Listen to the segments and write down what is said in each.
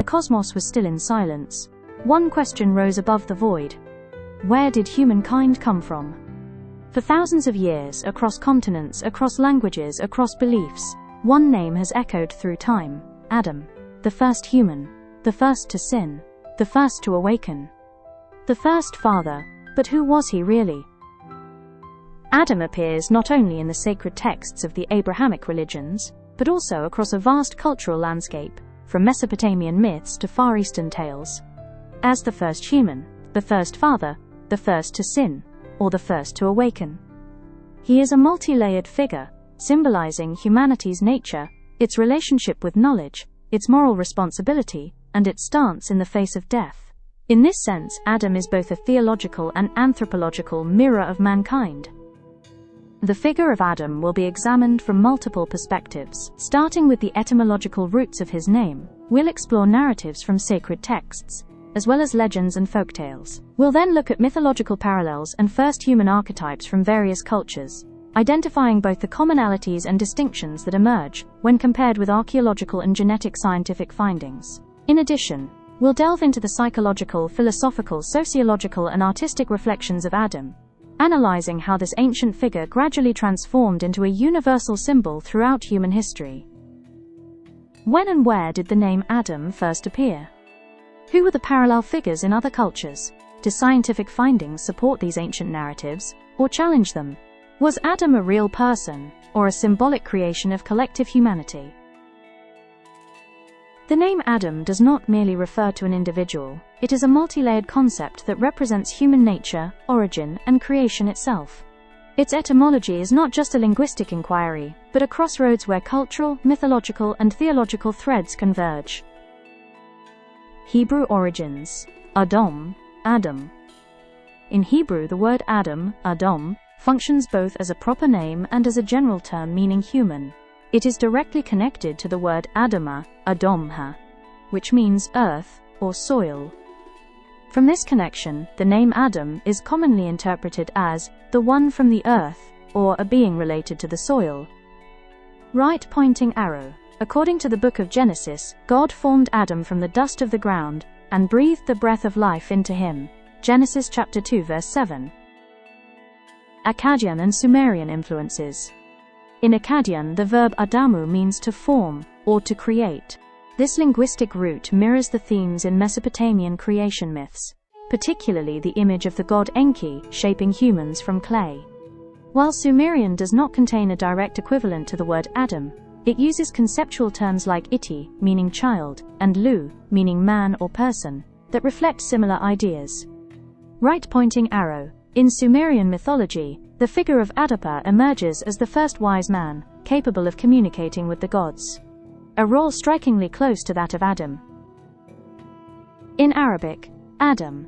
cosmos was still in silence, one question rose above the void. Where did humankind come from? For thousands of years, across continents, across languages, across beliefs, one name has echoed through time: Adam. The first human, the first to sin, the first to awaken, the first father. But who was he really? Adam appears not only in the sacred texts of the Abrahamic religions, but also across a vast cultural landscape, from Mesopotamian myths to Far Eastern tales, as the first human, the first father, the first to sin, or the first to awaken. He is a multi-layered figure, symbolizing humanity's nature, its relationship with knowledge, its moral responsibility, and its stance in the face of death. In this sense, Adam is both a theological and anthropological mirror of mankind. The figure of Adam will be examined from multiple perspectives. Starting with the etymological roots of his name, we'll explore narratives from sacred texts, as well as legends and folktales. We'll then look at mythological parallels and first human archetypes from various cultures, identifying both the commonalities and distinctions that emerge when compared with archaeological and genetic scientific findings. In addition, we'll delve into the psychological, philosophical, sociological, and artistic reflections of Adam, analyzing how this ancient figure gradually transformed into a universal symbol throughout human history. When and where did the name Adam first appear? Who were the parallel figures in other cultures? Do scientific findings support these ancient narratives, or challenge them? Was Adam a real person, or a symbolic creation of collective humanity? The name Adam does not merely refer to an individual, it is a multi-layered concept that represents human nature, origin, and creation itself. Its etymology is not just a linguistic inquiry, but a crossroads where cultural, mythological, and theological threads converge. Hebrew origins. Adam. In Hebrew, the word Adam, Adam, functions both as a proper name and as a general term meaning human. It is directly connected to the word Adama, Adomha, which means earth or soil. From this connection, the name Adam is commonly interpreted as the one from the earth, or a being related to the soil. Right pointing arrow. According to the book of Genesis, God formed Adam from the dust of the ground, and breathed the breath of life into him. Genesis chapter 2 verse 7. Akkadian and Sumerian influences. In Akkadian, the verb adamu means to form, or to create. This linguistic root mirrors the themes in Mesopotamian creation myths, particularly the image of the god Enki shaping humans from clay. While Sumerian does not contain a direct equivalent to the word Adam, it uses conceptual terms like iti, meaning child, and lu, meaning man or person, that reflect similar ideas. Right-pointing arrow. In Sumerian mythology, the figure of Adapa emerges as the first wise man, capable of communicating with the gods. A role strikingly close to that of Adam. In Arabic, Adam.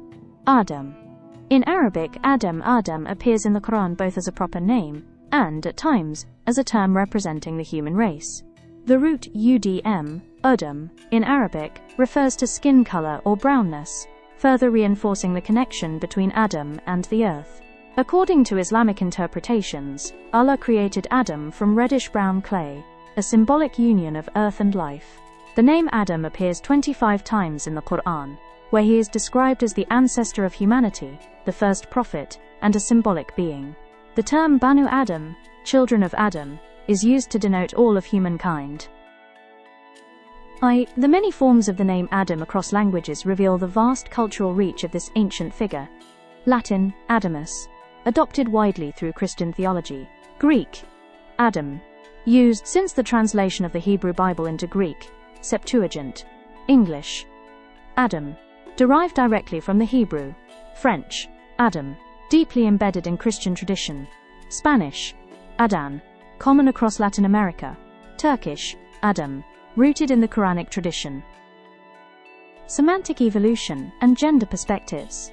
In Arabic, Adam appears in the Quran both as a proper name, and, at times, as a term representing the human race. The root udm, in Arabic, refers to skin color or brownness, further reinforcing the connection between Adam and the earth. According to Islamic interpretations, Allah created Adam from reddish-brown clay, a symbolic union of earth and life. The name Adam appears 25 times in the Quran, where he is described as the ancestor of humanity, the first prophet, and a symbolic being. The term Banu Adam, children of Adam, is used to denote all of humankind. The many forms of the name Adam across languages reveal the vast cultural reach of this ancient figure. Latin, Adamus, adopted widely through Christian theology. Greek, Adam, used since the translation of the Hebrew Bible into Greek, Septuagint. English, Adam, derived directly from the Hebrew. French, Adam, deeply embedded in Christian tradition. Spanish, Adan, common across Latin America. Turkish, Adam, rooted in the Quranic tradition. Semantic evolution and gender perspectives.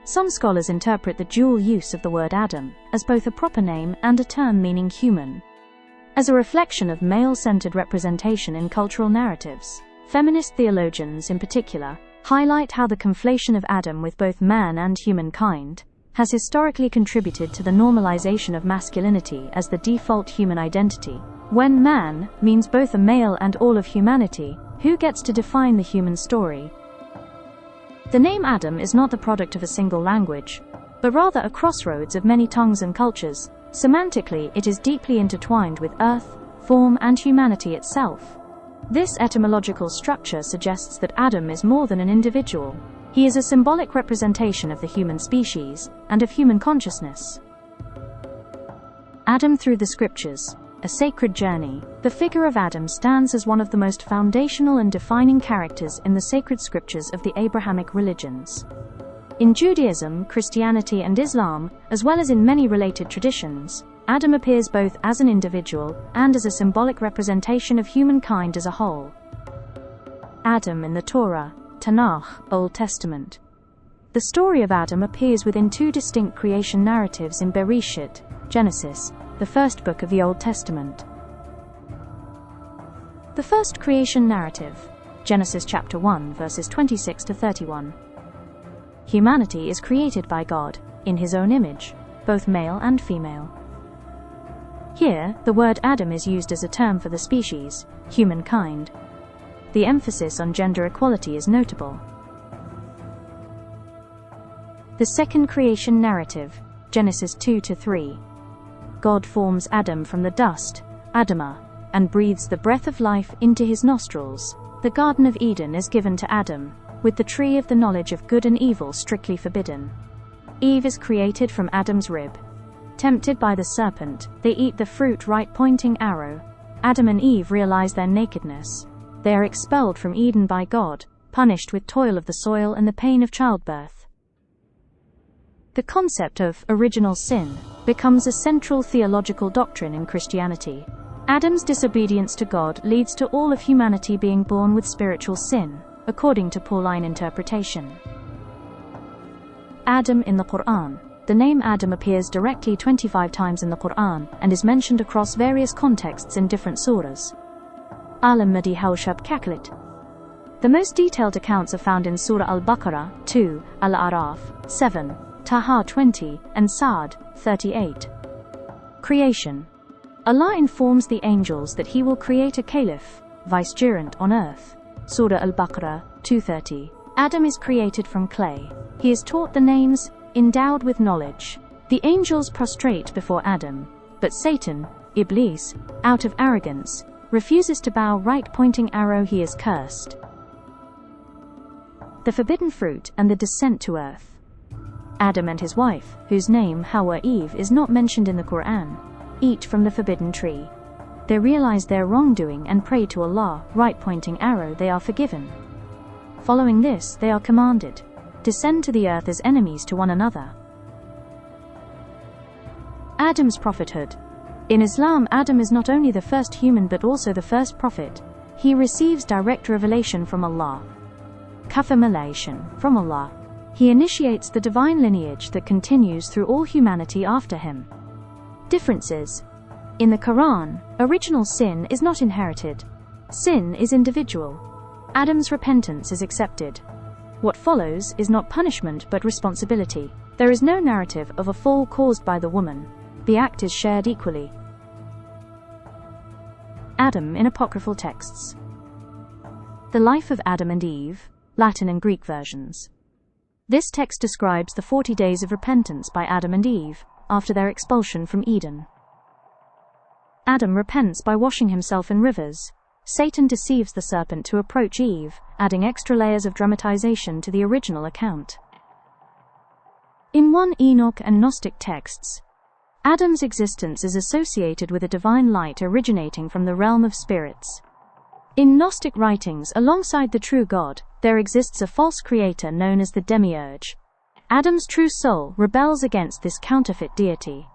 Some scholars interpret the dual use of the word Adam as both a proper name and a term meaning human, as a reflection of male-centered representation in cultural narratives. Feminist theologians, in particular, highlight how the conflation of Adam with both man and humankind has historically contributed to the normalization of masculinity as the default human identity. When man means both a male and all of humanity, Who gets to define the human story? The name Adam is not the product of a single language, but rather a crossroads of many tongues and cultures. Semantically, it is deeply intertwined with earth, form, and humanity itself. This etymological structure suggests that Adam is more than an individual. He is a symbolic representation of the human species and of human consciousness. Adam through the Scriptures, a sacred journey. The figure of Adam stands as one of the most foundational and defining characters in the sacred scriptures of the Abrahamic religions. In Judaism, Christianity, and Islam, as well as in many related traditions, Adam appears both as an individual and as a symbolic representation of humankind as a whole. Adam in the Torah, Tanakh, Old Testament. The story of Adam appears within two distinct creation narratives in Bereshit, Genesis, the first book of the Old Testament. The first creation narrative, Genesis chapter 1, verses 26 to 31. Humanity is created by God, in His own image, both male and female. Here, the word Adam is used as a term for the species, humankind. The emphasis on gender equality is notable. The second creation narrative, Genesis 2 to 3. God forms Adam from the dust, Adamah, and breathes the breath of life into his nostrils. The Garden of Eden is given to Adam, with the tree of the knowledge of good and evil strictly forbidden. Eve is created from Adam's rib. Tempted by the serpent, they eat the fruit right-pointing arrow. Adam and Eve realize their nakedness. They are expelled from Eden by God, punished with toil of the soil and the pain of childbirth. The concept of original sin becomes a central theological doctrine in Christianity. Adam's disobedience to God leads to all of humanity being born with spiritual sin, according to Pauline interpretation. Adam in the Quran. The name Adam appears directly 25 times in the Quran and is mentioned across various contexts in different surahs. Al-Madi Hawshab Kaklit. The most detailed accounts are found in Surah Al-Baqarah 2, Al-Araf 7, Taha 20, and Sa'd 38. Creation. Allah informs the angels that He will create a caliph, vicegerent on earth. Surah Al-Baqarah 2:30. Adam is created from clay. He is taught the names, endowed with knowledge. The angels prostrate before Adam, but Satan, Iblis, out of arrogance, refuses to bow. Right-pointing arrow, he is cursed. The forbidden fruit and the descent to earth. Adam and his wife, whose name Hawa Eve is not mentioned in the Quran, eat from the forbidden tree. They realize their wrongdoing and pray to Allah. Right-pointing arrow, they are forgiven. Following this, they are commanded, descend to the earth as enemies to one another. Adam's prophethood. In Islam, Adam is not only the first human but also the first prophet. He receives direct revelation from Allah. Confirmation from Allah. He initiates the divine lineage that continues through all humanity after him. Differences. In the Quran, original sin is not inherited. Sin is individual. Adam's repentance is accepted. What follows is not punishment but responsibility. There is no narrative of a fall caused by the woman. The act is shared equally. Adam in Apocryphal Texts. The life of Adam and Eve, Latin and Greek versions. This text describes the 40 days of repentance by Adam and Eve, after their expulsion from Eden. Adam repents by washing himself in rivers. Satan deceives the serpent to approach Eve, adding extra layers of dramatization to the original account. In 1 Enoch and Gnostic texts, Adam's existence is associated with a divine light originating from the realm of spirits. In Gnostic writings, alongside the true God, there exists a false creator known as the demiurge. Adam's true soul rebels against this counterfeit deity.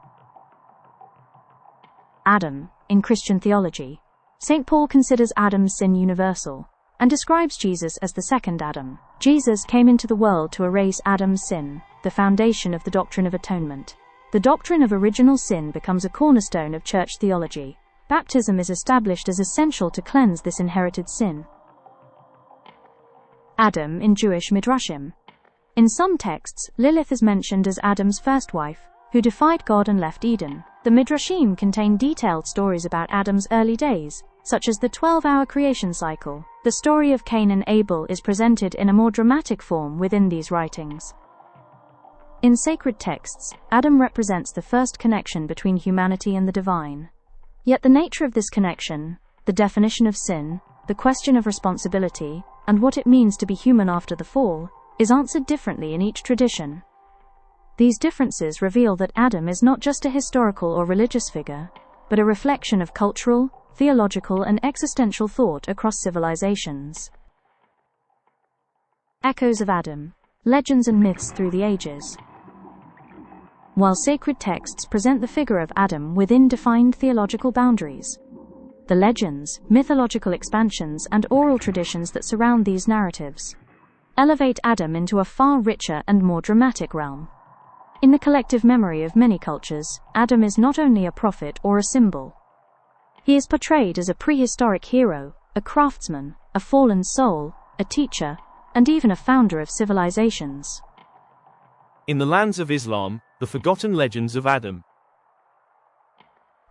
Adam, in Christian theology. St. Paul considers Adam's sin universal, and describes Jesus as the second Adam. Jesus came into the world to erase Adam's sin, the foundation of the doctrine of atonement. The doctrine of original sin becomes a cornerstone of church theology. Baptism is established as essential to cleanse this inherited sin. Adam in Jewish Midrashim. In some texts, Lilith is mentioned as Adam's first wife, who defied God and left Eden. The Midrashim contain detailed stories about Adam's early days, such as the 12-hour creation cycle, The story of Cain and Abel is presented in a more dramatic form within these writings. In sacred texts, Adam represents the first connection between humanity and the divine. Yet the nature of this connection, the definition of sin, the question of responsibility, and what it means to be human after the fall, is answered differently in each tradition. These differences reveal that Adam is not just a historical or religious figure, but a reflection of cultural, theological, and existential thought across civilizations. Echoes of Adam: legends and myths through the ages. While sacred texts present the figure of Adam within defined theological boundaries, the legends, mythological expansions, and oral traditions that surround these narratives elevate Adam into a far richer and more dramatic realm. In the collective memory of many cultures, Adam is not only a prophet or a symbol. He is portrayed as a prehistoric hero, a craftsman, a fallen soul, a teacher, and even a founder of civilizations. In the lands of Islam, the forgotten legends of Adam.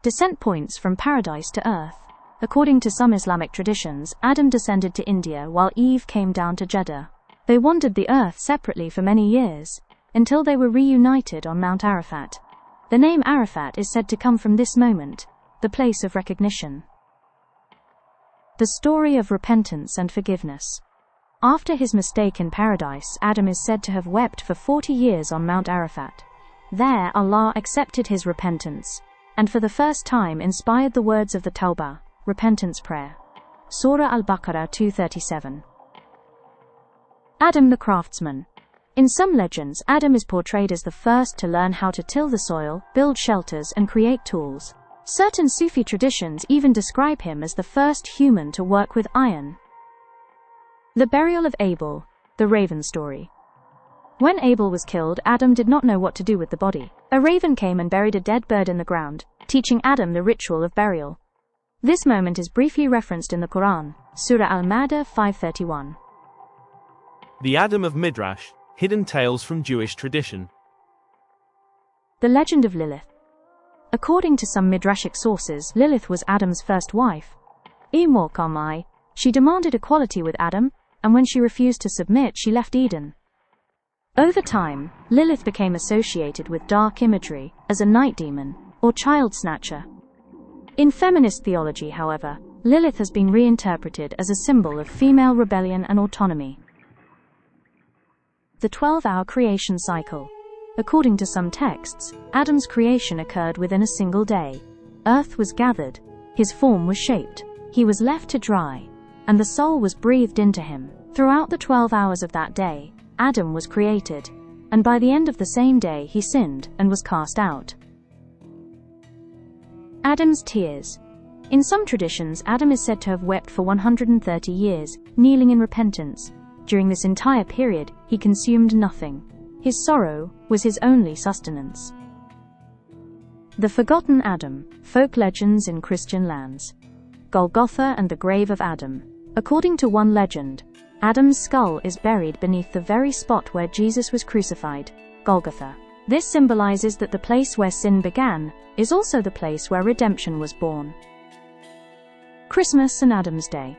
Descent points from paradise to earth. According to some Islamic traditions, Adam descended to India while Eve came down to Jeddah. They wandered the earth separately for many years, until they were reunited on Mount Arafat. The name Arafat is said to come from this moment, the place of recognition. The story of repentance and forgiveness. After his mistake in paradise, Adam is said to have wept for 40 years on Mount Arafat. There, Allah accepted his repentance, and for the first time inspired the words of the Tawbah, repentance prayer. Surah Al-Baqarah 237. Adam the craftsman. In some legends, Adam is portrayed as the first to learn how to till the soil, build shelters, and create tools. Certain Sufi traditions even describe him as the first human to work with iron. The burial of Abel, the raven story. When Abel was killed, Adam did not know what to do with the body. A raven came and buried a dead bird in the ground, teaching Adam the ritual of burial. This moment is briefly referenced in the Quran, Surah Al-Ma'idah 5:31. The Adam of Midrash, hidden tales from Jewish tradition. The legend of Lilith. According to some Midrashic sources, Lilith was Adam's first wife. She demanded equality with Adam, and when she refused to submit, she left Eden. Over time, Lilith became associated with dark imagery as a night demon or child snatcher. In feminist theology, however, Lilith has been reinterpreted as a symbol of female rebellion and autonomy. The 12-hour creation cycle. According to some texts, Adam's creation occurred within a single day. Earth was gathered, his form was shaped, he was left to dry, and the soul was breathed into him. Throughout the 12 hours of that day, Adam was created, and by the end of the same day he sinned and was cast out. Adam's tears. In some traditions, Adam is said to have wept for 130 years, kneeling in repentance. During this entire period, he consumed nothing. His sorrow was his only sustenance. The Forgotten Adam, folk legends in Christian lands. Golgotha and the grave of Adam. According to one legend, Adam's skull is buried beneath the very spot where Jesus was crucified, Golgotha. This symbolizes that the place where sin began is also the place where redemption was born. Christmas and Adam's Day.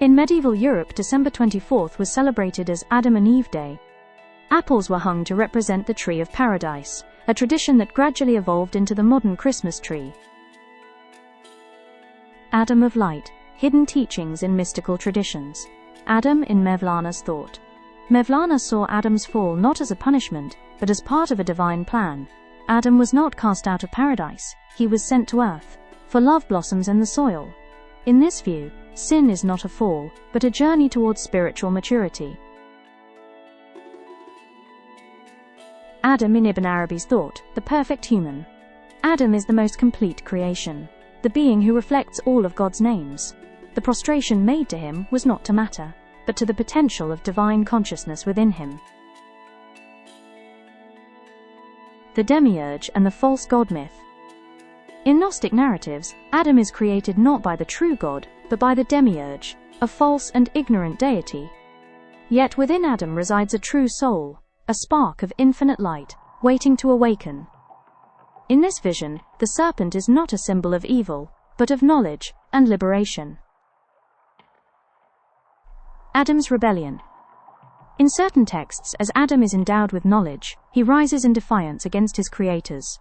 In medieval Europe, December 24th was celebrated as Adam and Eve Day. Apples were hung to represent the tree of paradise, a tradition that gradually evolved into the modern Christmas tree. Adam of Light. Hidden teachings in mystical traditions. Adam in Mevlana's thought. Mevlana saw Adam's fall not as a punishment, but as part of a divine plan. Adam was not cast out of paradise, he was sent to earth, for love blossoms in the soil. In this view, sin is not a fall, but a journey towards spiritual maturity. Adam in Ibn Arabi's thought, the perfect human. Adam is the most complete creation, the being who reflects all of God's names. The prostration made to him was not to matter, but to the potential of divine consciousness within him. The Demiurge and the false god myth. In Gnostic narratives, Adam is created not by the true God, but by the Demiurge, a false and ignorant deity. Yet within Adam resides a true soul, a spark of infinite light, waiting to awaken. In this vision, the serpent is not a symbol of evil, but of knowledge and liberation. Adam's rebellion. In certain texts, as Adam is endowed with knowledge, he rises in defiance against his creators.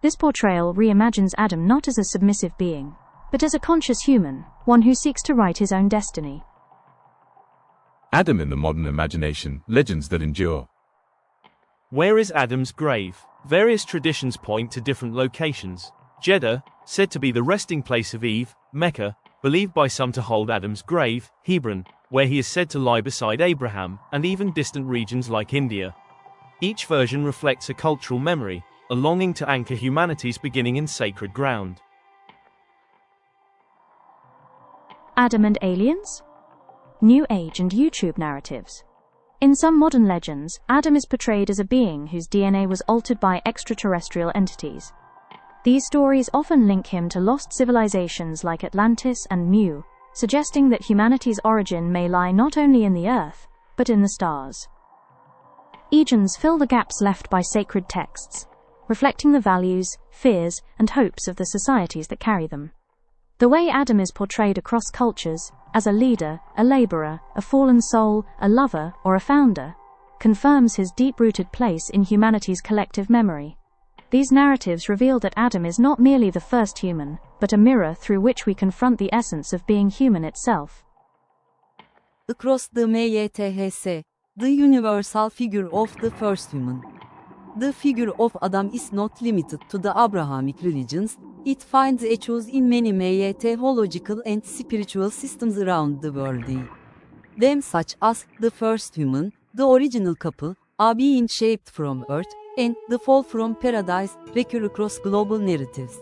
This portrayal reimagines Adam not as a submissive being, but as a conscious human, one who seeks to write his own destiny. Adam in the modern imagination, legends that endure. Where is Adam's grave? Various traditions point to different locations. Jeddah, said to be the resting place of Eve; Mecca, believed by some to hold Adam's grave; Hebron, where he is said to lie beside Abraham; and even distant regions like India. Each version reflects a cultural memory, a longing to anchor humanity's beginning in sacred ground. Adam and aliens? New Age and YouTube narratives. In some modern legends, Adam is portrayed as a being whose DNA was altered by extraterrestrial entities. These stories often link him to lost civilizations like Atlantis and Mu, suggesting that humanity's origin may lie not only in the earth, but in the stars. Legends fill the gaps left by sacred texts, reflecting the values, fears, and hopes of the societies that carry them. The way Adam is portrayed across cultures, as a leader, a laborer, a fallen soul, a lover, or a founder, confirms his deep-rooted place in humanity's collective memory. These narratives reveal that Adam is not merely the first human, but a mirror through which we confront the essence of being human itself. Across the myths, the universal figure of the first human. The figure of Adam is not limited to the Abrahamic religions, it finds echoes in many mythological and spiritual systems around the world. Themes such as the first human, the original couple, are being shaped from earth, and the fall from paradise recur across global narratives.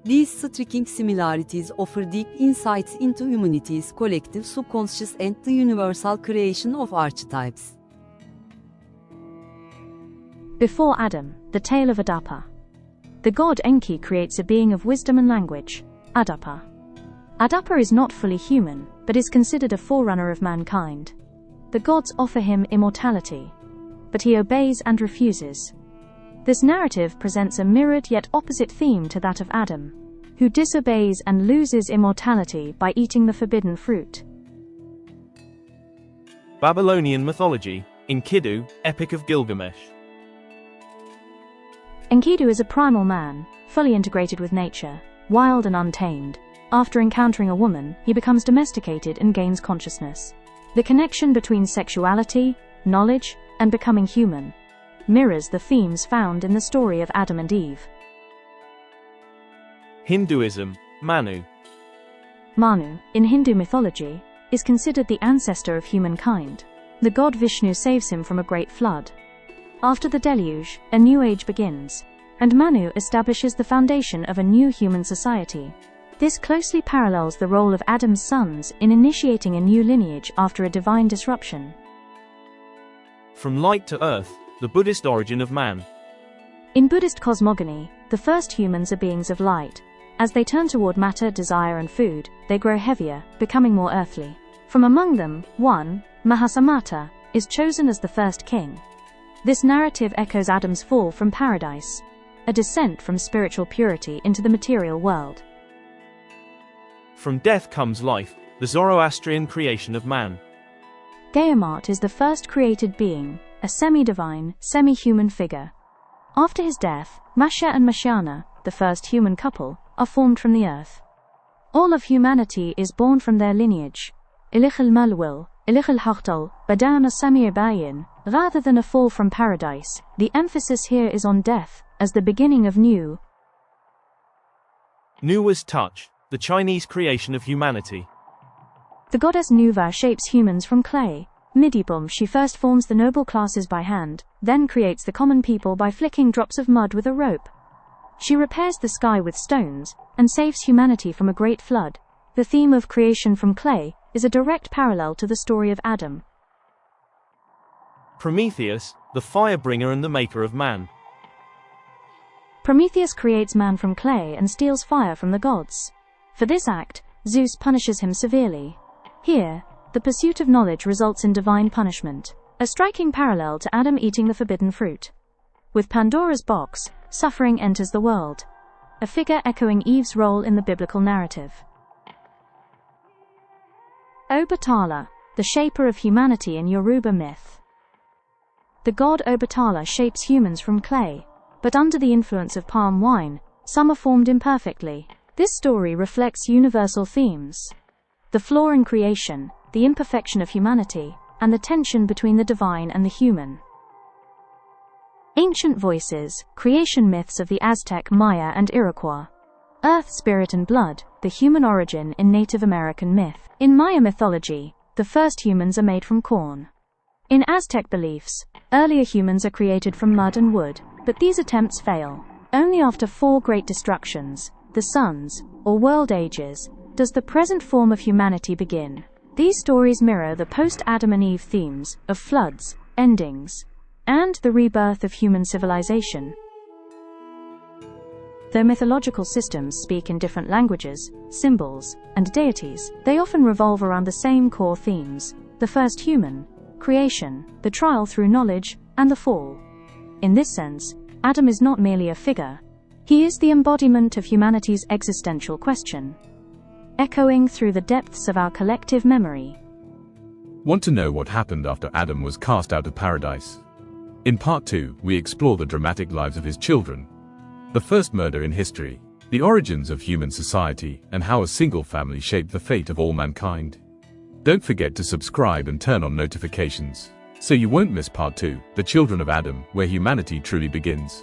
These striking similarities offer deep insights into humanity's collective subconscious and the universal creation of archetypes. Before Adam, the tale of Adapa. The god Enki creates a being of wisdom and language, Adapa. Adapa is not fully human, but is considered a forerunner of mankind. The gods offer him immortality, but he obeys and refuses. This narrative presents a mirrored yet opposite theme to that of Adam, who disobeys and loses immortality by eating the forbidden fruit. Babylonian mythology, Enkidu, Epic of Gilgamesh. Enkidu is a primal man, fully integrated with nature, wild and untamed. After encountering a woman, he becomes domesticated and gains consciousness. The connection between sexuality, knowledge, and becoming human mirrors the themes found in the story of Adam and Eve. Hinduism, Manu. Manu, in Hindu mythology, is considered the ancestor of humankind. The god Vishnu saves him from a great flood. After the deluge, a new age begins, and Manu establishes the foundation of a new human society. This closely parallels the role of Adam's sons in initiating a new lineage after a divine disruption. From light to earth, the Buddhist origin of man. In Buddhist cosmogony, the first humans are beings of light. As they turn toward matter, desire, and food, they grow heavier, becoming more earthly. From among them, one, Mahasamata, is chosen as the first king. This narrative echoes Adam's fall from paradise, a descent from spiritual purity into the material world. From death comes life, the Zoroastrian creation of man. Tiamat is the first created being, a semi-divine, semi-human figure. After his death, Masha and Mashana, the first human couple, are formed from the earth. All of humanity is born from their lineage. Ilich al-Malwil, Ilich al-Haqtal, Badana Samir Bayin. Rather than a fall from paradise, the emphasis here is on death, as the beginning of new. Nu was touch, the Chinese creation of humanity. The goddess Nuva shapes humans from clay. Midibum, she first forms the noble classes by hand, then creates the common people by flicking drops of mud with a rope. She repairs the sky with stones, and saves humanity from a great flood. The theme of creation from clay is a direct parallel to the story of Adam. Prometheus, the fire-bringer and the maker of man. Prometheus creates man from clay and steals fire from the gods. For this act, Zeus punishes him severely. Here, the pursuit of knowledge results in divine punishment, a striking parallel to Adam eating the forbidden fruit. With Pandora's box, suffering enters the world, a figure echoing Eve's role in the biblical narrative. Obatala, the shaper of humanity in Yoruba myth. The god Obatala shapes humans from clay, but under the influence of palm wine, some are formed imperfectly. This story reflects universal themes: the flaw in creation, the imperfection of humanity, and the tension between the divine and the human. Ancient voices, creation myths of the Aztec, Maya, and Iroquois. Earth, spirit, and blood, the human origin in Native American myth. In Maya mythology, the first humans are made from corn. In Aztec beliefs, earlier humans are created from mud and wood, but these attempts fail. Only after 4 great destructions, the suns, or world ages, does the present form of humanity begin. These stories mirror the post-Adam and Eve themes of floods, endings, and the rebirth of human civilization. Though mythological systems speak in different languages, symbols, and deities, they often revolve around the same core themes: the first human, creation, the trial through knowledge, and the fall. In this sense, Adam is not merely a figure. He is the embodiment of humanity's existential question, echoing through the depths of our collective memory. Want to know what happened after Adam was cast out of paradise? In Part 2, we explore the dramatic lives of his children, the first murder in history, the origins of human society, and how a single family shaped the fate of all mankind. Don't forget to subscribe and turn on notifications, so you won't miss Part 2, The Children of Adam, where humanity truly begins.